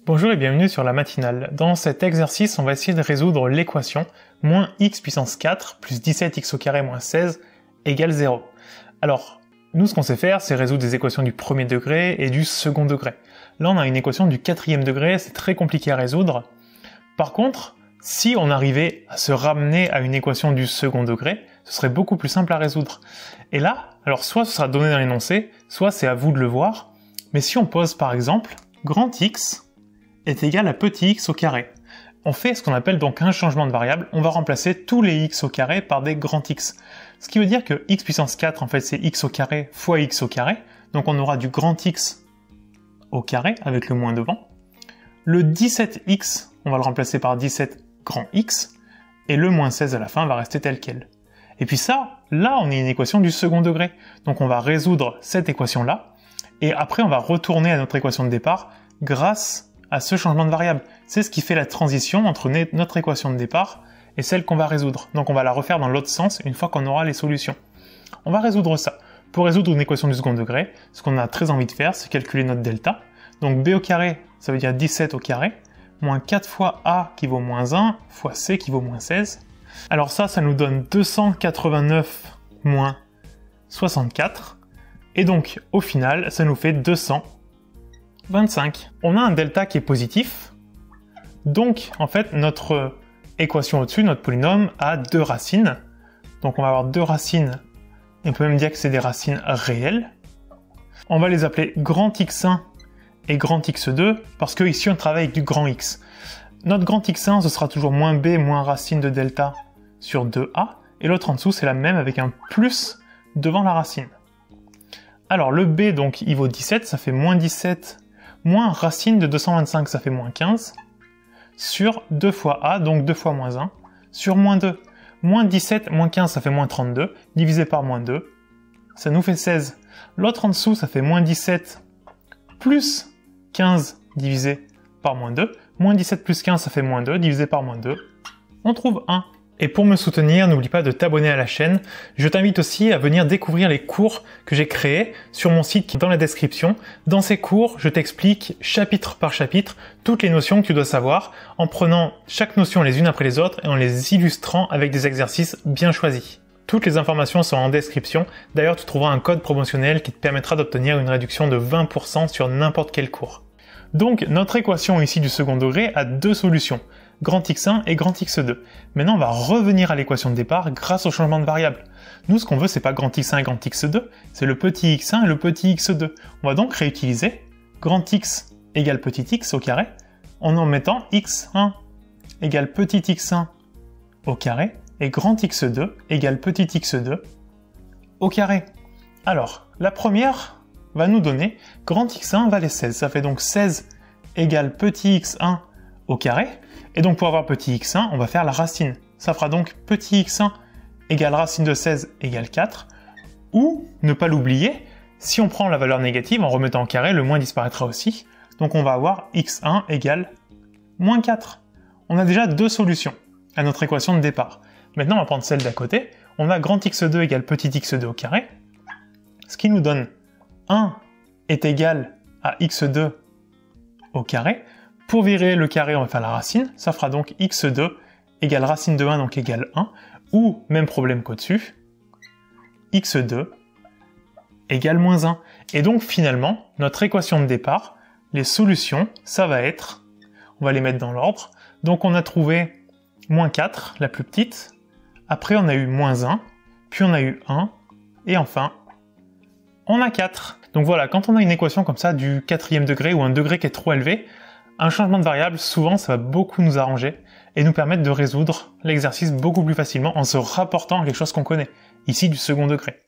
Bonjour et bienvenue sur la matinale. Dans cet exercice, on va essayer de résoudre l'équation moins x puissance 4 plus 17x au carré moins 16 égale 0. Alors, nous ce qu'on sait faire, c'est résoudre des équations du premier degré et du second degré. Là, on a une équation du quatrième degré, c'est très compliqué à résoudre. Par contre, si on arrivait à se ramener à une équation du second degré, ce serait beaucoup plus simple à résoudre. Et là, alors soit ce sera donné dans l'énoncé, soit c'est à vous de le voir, mais si on pose par exemple grand X est égal à petit x au carré. On fait ce qu'on appelle donc un changement de variable, on va remplacer tous les x au carré par des grands X. Ce qui veut dire que x puissance 4, en fait, c'est x au carré fois x au carré, donc on aura du grand X au carré avec le moins devant. Le 17x, on va le remplacer par 17 grand X, et le moins 16 à la fin va rester tel quel. Et puis ça, là, on a une équation du second degré, donc on va résoudre cette équation-là, et après on va retourner à notre équation de départ grâce à ce changement de variable. C'est ce qui fait la transition entre notre équation de départ et celle qu'on va résoudre. Donc on va la refaire dans l'autre sens une fois qu'on aura les solutions. On va résoudre ça. Pour résoudre une équation du second degré, ce qu'on a très envie de faire, c'est calculer notre delta. Donc b au carré, ça veut dire 17 au carré, moins 4 fois a qui vaut moins 1, fois c qui vaut moins 16. Alors ça nous donne 289 moins 64. Et donc au final, ça nous fait 225. On a un delta qui est positif, donc en fait notre équation au-dessus, notre polynôme, a deux racines. Donc on va avoir deux racines, et on peut même dire que c'est des racines réelles. On va les appeler grand X1 et grand X2, parce que ici on travaille avec du grand X. Notre grand X1, ce sera toujours moins b moins racine de delta sur 2a, et l'autre en dessous c'est la même avec un plus devant la racine. Alors le b, donc il vaut 17, ça fait moins 17 moins racine de 225, ça fait moins 15, sur 2 fois a, donc 2 fois moins 1, sur moins 2. Moins 17, moins 15, ça fait moins 32, divisé par moins 2, ça nous fait 16. L'autre en dessous, ça fait moins 17 plus 15 divisé par moins 2. Moins 17 plus 15, ça fait moins 2, divisé par moins 2. On trouve 1. Et pour me soutenir, n'oublie pas de t'abonner à la chaîne. Je t'invite aussi à venir découvrir les cours que j'ai créés sur mon site qui est dans la description. Dans ces cours, je t'explique chapitre par chapitre toutes les notions que tu dois savoir en prenant chaque notion les unes après les autres et en les illustrant avec des exercices bien choisis. Toutes les informations sont en description. D'ailleurs, tu trouveras un code promotionnel qui te permettra d'obtenir une réduction de 20% sur n'importe quel cours. Donc, notre équation ici du second degré a deux solutions. Grand X1 et grand X2. Maintenant, on va revenir à l'équation de départ grâce au changement de variable. Nous, ce qu'on veut, c'est pas grand X1 et grand X2, c'est le petit x1 et le petit x2. On va donc réutiliser grand X égale petit x au carré, en mettant x1 égale petit x1 au carré, et grand X2 égale petit x2 au carré. Alors, la première va nous donner grand X1 va les 16. Ça fait donc 16 égale petit x1 au carré. Et donc pour avoir petit x1, on va faire la racine. Ça fera donc petit x1 égale racine de 16 égale 4. Ou, ne pas l'oublier, si on prend la valeur négative en remettant en carré, le moins disparaîtra aussi. Donc on va avoir x1 égale moins 4. On a déjà deux solutions à notre équation de départ. Maintenant on va prendre celle d'à côté. On a grand x2 égale petit x2 au carré. Ce qui nous donne 1 est égal à x2 au carré. Pour virer le carré, on va faire la racine, ça fera donc x2 égale racine de 1, donc égale 1, ou, même problème qu'au-dessus, x2 égale moins 1. Et donc finalement, notre équation de départ, les solutions, ça va être, on va les mettre dans l'ordre, donc on a trouvé moins 4, la plus petite, après on a eu moins 1, puis on a eu 1, et enfin, on a 4. Donc voilà, quand on a une équation comme ça du quatrième degré, ou un degré qui est trop élevé, un changement de variable, souvent, ça va beaucoup nous arranger et nous permettre de résoudre l'exercice beaucoup plus facilement en se rapportant à quelque chose qu'on connaît, ici du second degré.